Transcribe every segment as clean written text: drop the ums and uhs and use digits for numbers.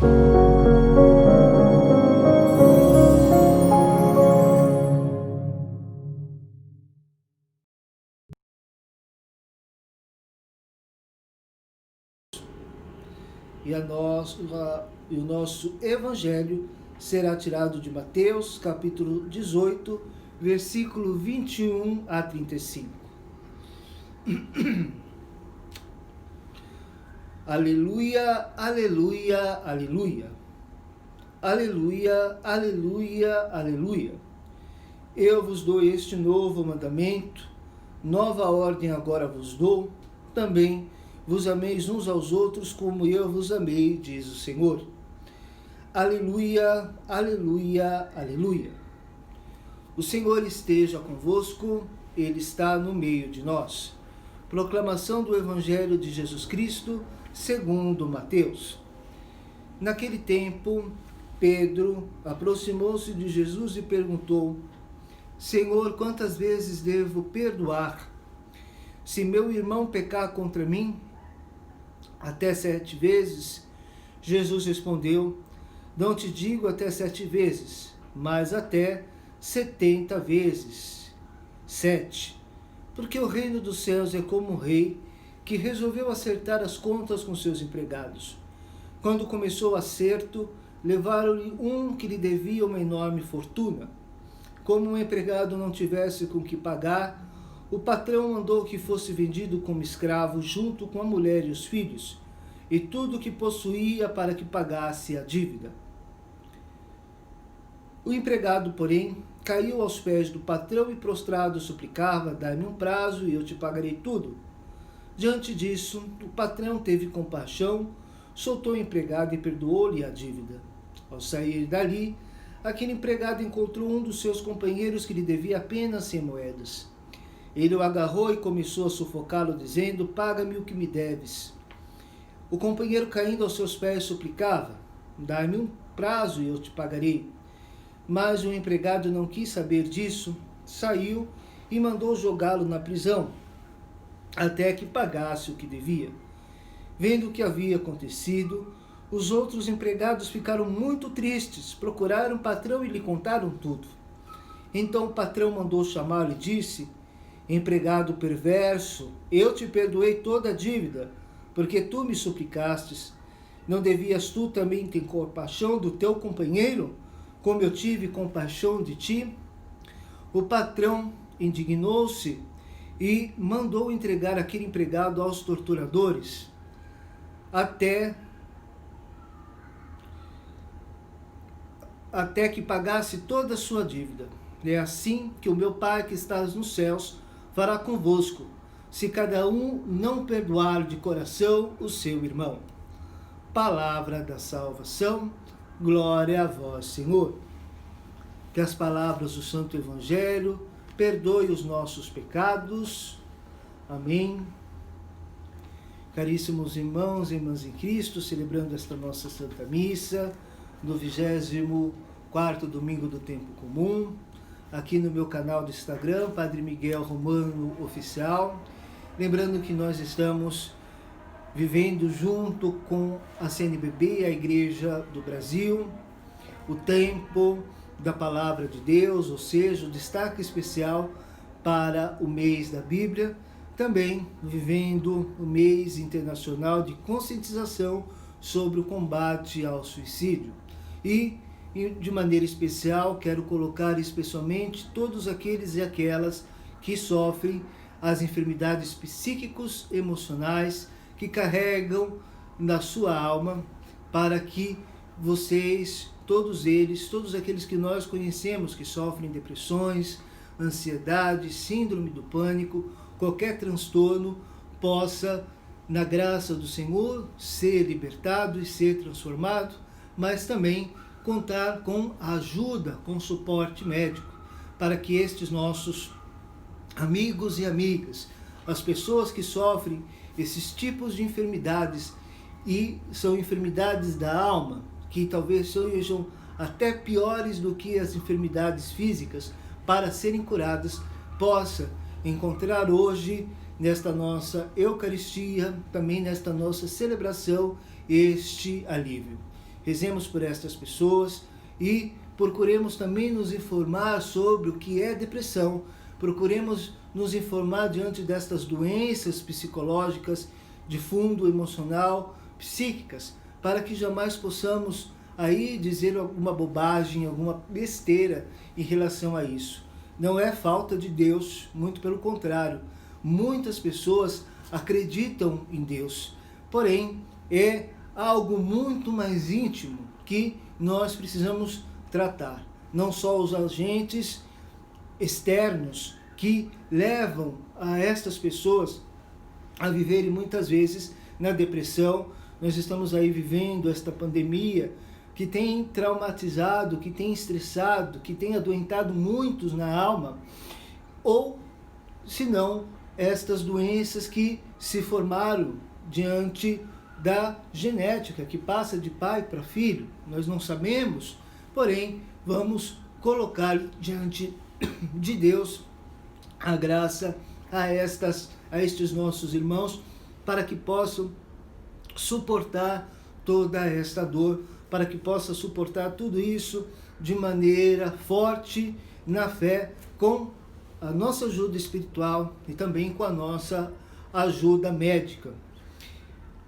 E o nosso evangelho será tirado de Mateus, capítulo 18, versículo 21 a 35. Aleluia, aleluia, aleluia. Aleluia, aleluia, aleluia. Eu vos dou este novo mandamento, nova ordem agora vos dou, também vos ameis uns aos outros como eu vos amei, diz o Senhor. Aleluia, aleluia, aleluia. O Senhor esteja convosco, Ele está no meio de nós. Proclamação do Evangelho de Jesus Cristo, segundo Mateus. Naquele tempo, Pedro aproximou-se de Jesus e perguntou: Senhor, quantas vezes devo perdoar? Se meu irmão pecar contra mim, até 7 vezes? Jesus respondeu: não te digo até 7 vezes, mas até 70 vezes 7. Porque o reino dos céus é como um rei que resolveu acertar as contas com seus empregados. Quando começou o acerto, levaram-lhe um que lhe devia uma enorme fortuna. Como o empregado não tivesse com que pagar, o patrão mandou que fosse vendido como escravo junto com a mulher e os filhos, e tudo o que possuía para que pagasse a dívida. O empregado, porém, caiu aos pés do patrão e prostrado suplicava: dá-me um prazo e eu te pagarei tudo. Diante disso, o patrão teve compaixão, soltou o empregado e perdoou-lhe a dívida. Ao sair dali, aquele empregado encontrou um dos seus companheiros que lhe devia apenas 100 moedas. Ele o agarrou e começou a sufocá-lo, dizendo: paga-me o que me deves. O companheiro, caindo aos seus pés, suplicava: dá-me um prazo e eu te pagarei. Mas o empregado não quis saber disso, saiu e mandou jogá-lo na prisão, até que pagasse o que devia. Vendo o que havia acontecido, os outros empregados ficaram muito tristes, procuraram o patrão e lhe contaram tudo. Então o patrão mandou chamá-lo e disse: empregado perverso, eu te perdoei toda a dívida, porque tu me suplicastes. Não devias tu também ter compaixão do teu companheiro, como eu tive compaixão de ti? O patrão indignou-se e mandou entregar aquele empregado aos torturadores, até que pagasse toda a sua dívida. É assim que o meu Pai que está nos céus fará convosco, se cada um não perdoar de coração o seu irmão. Palavra da salvação. Glória a vós, Senhor. Que as palavras do Santo Evangelho perdoem os nossos pecados. Amém. Caríssimos irmãos e irmãs em Cristo, celebrando esta nossa Santa Missa, no 24º domingo do Tempo Comum, aqui no meu canal do Instagram, Padre Miguel Romano Oficial. Lembrando que nós estamos vivendo junto com a CNBB, a Igreja do Brasil, o tempo da Palavra de Deus, ou seja, o destaque especial para o mês da Bíblia, também vivendo o mês internacional de conscientização sobre o combate ao suicídio. E de maneira especial, quero colocar especialmente todos aqueles e aquelas que sofrem as enfermidades psíquicos emocionais, que carregam na sua alma, para que vocês, todos eles, todos aqueles que nós conhecemos que sofrem depressões, ansiedade, síndrome do pânico, qualquer transtorno, possa, na graça do Senhor, ser libertado e ser transformado, mas também contar com a ajuda, com suporte médico, para que estes nossos amigos e amigas, as pessoas que sofrem esses tipos de enfermidades, e são enfermidades da alma, que talvez sejam até piores do que as enfermidades físicas, para serem curadas, possa encontrar hoje, nesta nossa Eucaristia, também nesta nossa celebração, este alívio. rezemos por estas pessoas e procuremos também nos informar sobre o que é depressão, procuremos nos informar diante destas doenças psicológicas de fundo emocional, psíquicas, para que jamais possamos aí dizer alguma bobagem, alguma besteira em relação a isso. Não é falta de Deus, muito pelo contrário. Muitas pessoas acreditam em Deus, porém é algo muito mais íntimo que nós precisamos tratar. Não só os agentes externos que levam a estas pessoas a viverem muitas vezes na depressão. Nós estamos aí vivendo esta pandemia que tem traumatizado, que tem estressado, que tem adoentado muitos na alma, ou, se não, estas doenças que se formaram diante da genética, que passa de pai para filho. Nós não sabemos, porém, vamos colocar diante de Deus a graça a estes nossos irmãos, para que possam suportar toda esta dor, para que possa suportar tudo isso de maneira forte na fé, com a nossa ajuda espiritual e também com a nossa ajuda médica.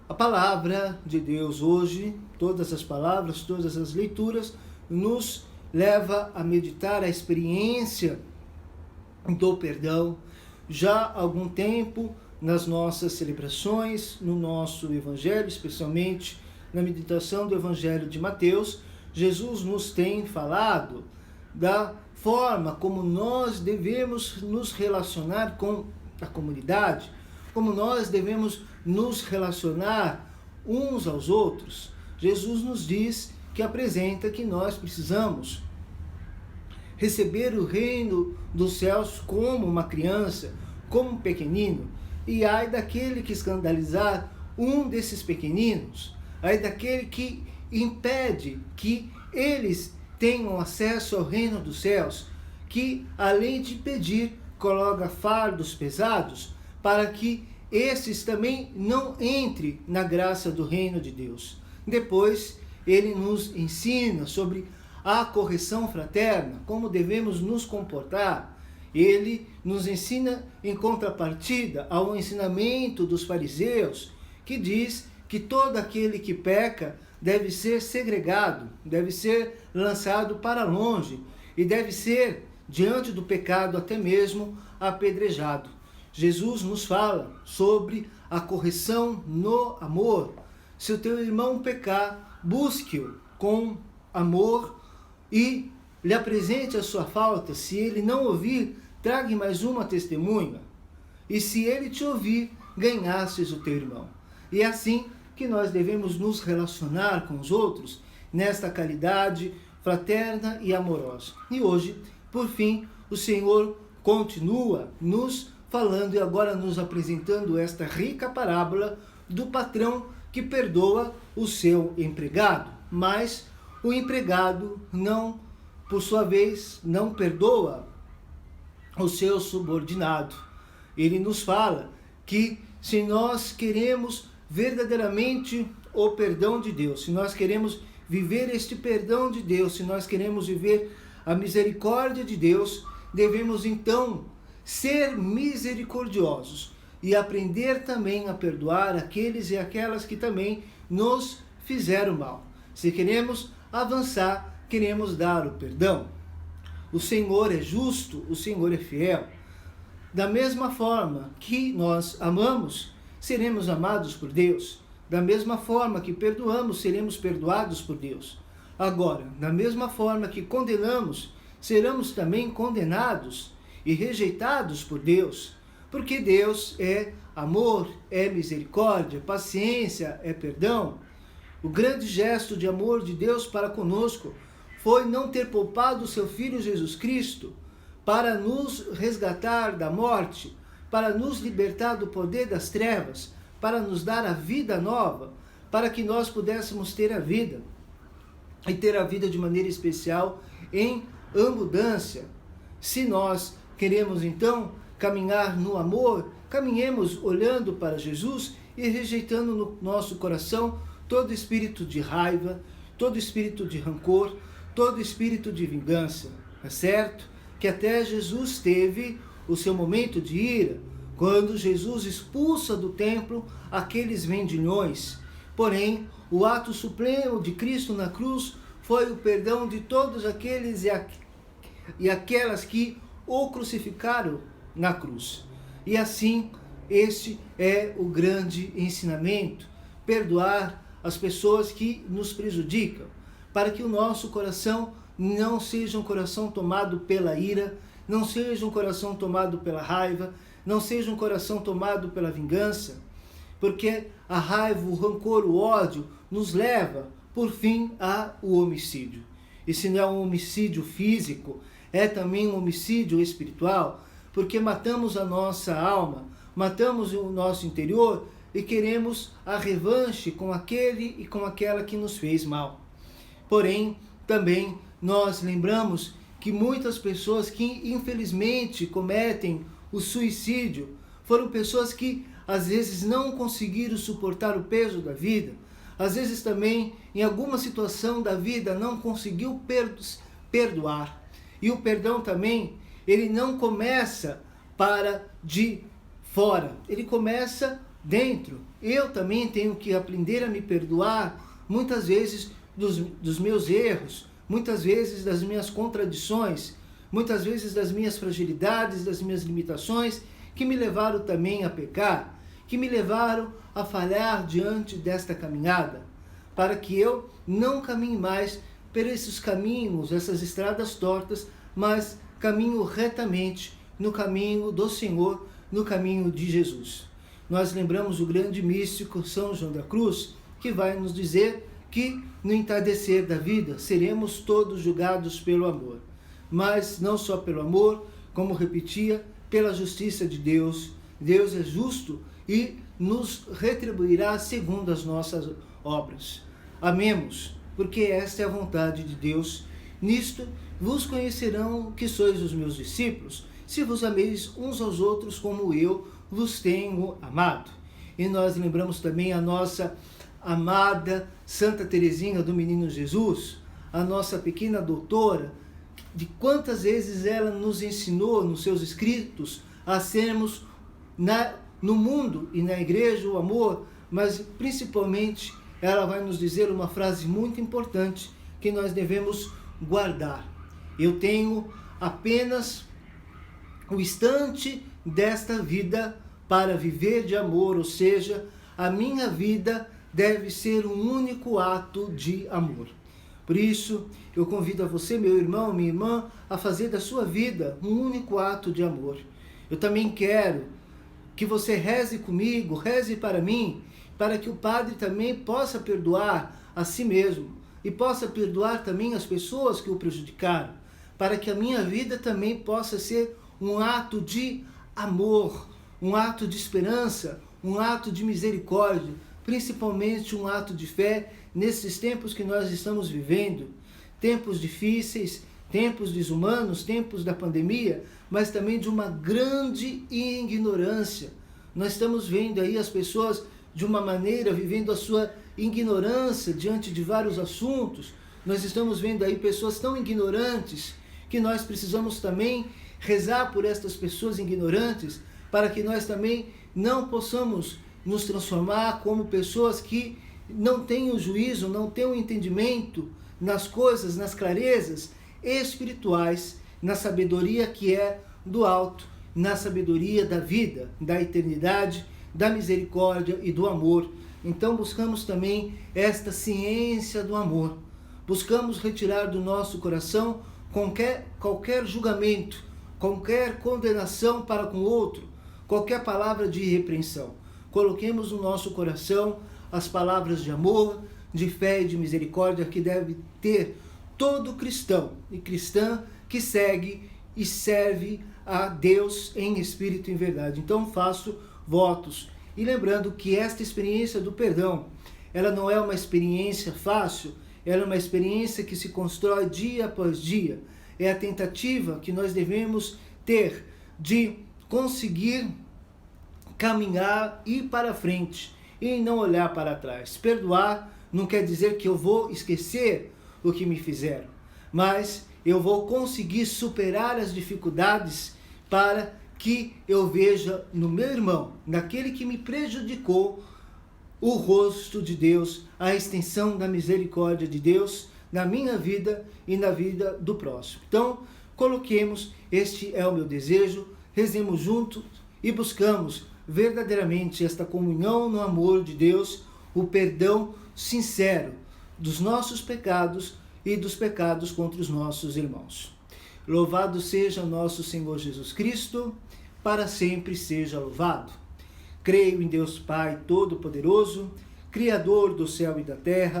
A palavra de Deus hoje, todas as palavras, todas as leituras, nos leva a meditar a experiência do perdão. Já há algum tempo, nas nossas celebrações, no nosso Evangelho, especialmente na meditação do Evangelho de Mateus, Jesus nos tem falado da forma como nós devemos nos relacionar com a comunidade, como nós devemos nos relacionar uns aos outros. Jesus nos diz que apresenta que nós precisamos receber o reino dos céus como uma criança, como um pequenino, e ai daquele que escandalizar um desses pequeninos, ai daquele que impede que eles tenham acesso ao reino dos céus, que além de pedir, coloca fardos pesados, para que esses também não entrem na graça do reino de Deus. Depois, ele nos ensina sobre a correção fraterna, como devemos nos comportar. Ele nos ensina em contrapartida ao ensinamento dos fariseus, que diz que todo aquele que peca deve ser segregado, deve ser lançado para longe e deve ser, diante do pecado, até mesmo apedrejado. Jesus nos fala sobre a correção no amor. Se o teu irmão pecar, busque-o com amor e lhe apresente a sua falta. Se ele não ouvir, trague mais uma testemunha. E se ele te ouvir, ganhastes o teu irmão. E é assim que nós devemos nos relacionar com os outros, nesta caridade fraterna e amorosa. E hoje, por fim, o Senhor continua nos falando e agora nos apresentando esta rica parábola do patrão que perdoa o seu empregado, mas o empregado não, por sua vez, não perdoa o seu subordinado. Ele nos fala que se nós queremos verdadeiramente o perdão de Deus, se nós queremos viver este perdão de Deus, se nós queremos viver a misericórdia de Deus, devemos então ser misericordiosos e aprender também a perdoar aqueles e aquelas que também nos fizeram mal. Se queremos avançar, queremos dar o perdão. O Senhor é justo, o Senhor é fiel. Da mesma forma que nós amamos, seremos amados por Deus. Da mesma forma que perdoamos, seremos perdoados por Deus. Agora, da mesma forma que condenamos, seremos também condenados e rejeitados por Deus. Porque Deus é amor, é misericórdia, paciência, é perdão. O grande gesto de amor de Deus para conosco foi não ter poupado o seu Filho Jesus Cristo para nos resgatar da morte, para nos libertar do poder das trevas, para nos dar a vida nova, para que nós pudéssemos ter a vida, e ter a vida de maneira especial em abundância. Se nós queremos então caminhar no amor, caminhemos olhando para Jesus e rejeitando no nosso coração todo espírito de raiva, todo espírito de rancor, todo espírito de vingança. É certo que até Jesus teve o seu momento de ira, quando Jesus expulsa do templo aqueles vendilhões. Porém, o ato supremo de Cristo na cruz foi o perdão de todos aqueles e aquelas que o crucificaram na cruz. E assim, este é o grande ensinamento: perdoar as pessoas que nos prejudicam, para que o nosso coração não seja um coração tomado pela ira, não seja um coração tomado pela raiva, não seja um coração tomado pela vingança, porque a raiva, o rancor, o ódio nos leva, por fim, ao homicídio. E se não é um homicídio físico, é também um homicídio espiritual, porque matamos a nossa alma, matamos o nosso interior e queremos a revanche com aquele e com aquela que nos fez mal. Porém, também nós lembramos que muitas pessoas que infelizmente cometem o suicídio foram pessoas que às vezes não conseguiram suportar o peso da vida, às vezes também em alguma situação da vida não conseguiu perdoar. E o perdão também, ele não começa de fora, ele começa dentro. Eu também tenho que aprender a me perdoar, muitas vezes dos meus erros, muitas vezes das minhas contradições, muitas vezes das minhas fragilidades, das minhas limitações, que me levaram também a pecar, que me levaram a falhar diante desta caminhada, para que eu não caminhe mais por esses caminhos, essas estradas tortas, mas caminho retamente no caminho do Senhor, no caminho de Jesus. Nós lembramos o grande místico São João da Cruz, que vai nos dizer que no entardecer da vida seremos todos julgados pelo amor. Mas não só pelo amor, como repetia, pela justiça de Deus. Deus é justo e nos retribuirá segundo as nossas obras. Amemos, porque esta é a vontade de Deus. Nisto vos conhecerão que sois os meus discípulos, se vos ameis uns aos outros como eu vos tenho amado. E nós lembramos também a nossa amada Santa Teresinha do Menino Jesus, a nossa pequena doutora, de quantas vezes ela nos ensinou nos seus escritos a sermos no mundo e na igreja o amor, mas principalmente ela vai nos dizer uma frase muito importante que nós devemos guardar. Eu tenho apenas o instante desta vida para viver de amor, ou seja, a minha vida deve ser um único ato de amor. Por isso, eu convido a você, meu irmão, minha irmã, a fazer da sua vida um único ato de amor. Eu também quero que você reze comigo, reze para mim, para que o Padre também possa perdoar a si mesmo e possa perdoar também as pessoas que o prejudicaram, para que a minha vida também possa ser um ato de amor, um ato de esperança, um ato de misericórdia, principalmente um ato de fé nesses tempos que nós estamos vivendo, tempos difíceis, tempos desumanos, tempos da pandemia, mas também de uma grande ignorância. Nós estamos vendo aí as pessoas de uma maneira vivendo a sua ignorância diante de vários assuntos. Nós estamos vendo aí pessoas tão ignorantes que nós precisamos também rezar por estas pessoas ignorantes, para que nós também não possamos nos transformar como pessoas que não têm o juízo, não têm o entendimento nas coisas, nas clarezas espirituais, na sabedoria que é do alto, na sabedoria da vida, da eternidade, da misericórdia e do amor. Então buscamos também esta ciência do amor. Buscamos retirar do nosso coração qualquer julgamento, qualquer condenação para com o outro, qualquer palavra de repreensão. Coloquemos no nosso coração as palavras de amor, de fé e de misericórdia que deve ter todo cristão e cristã que segue e serve a Deus em espírito e em verdade. Então faço votos. E lembrando que esta experiência do perdão, ela não é uma experiência fácil, ela é uma experiência que se constrói dia após dia. É a tentativa que nós devemos ter de conseguir caminhar, ir para frente e não olhar para trás. Perdoar não quer dizer que eu vou esquecer o que me fizeram, mas eu vou conseguir superar as dificuldades para que eu veja no meu irmão, naquele que me prejudicou, o rosto de Deus, a extensão da misericórdia de Deus na minha vida e na vida do próximo. Então, coloquemos, este é o meu desejo, rezemos juntos e buscamos verdadeiramente esta comunhão no amor de Deus, o perdão sincero dos nossos pecados e dos pecados contra os nossos irmãos. Louvado seja nosso Senhor Jesus Cristo, para sempre seja louvado. Creio em Deus Pai Todo-Poderoso, Criador do céu e da terra.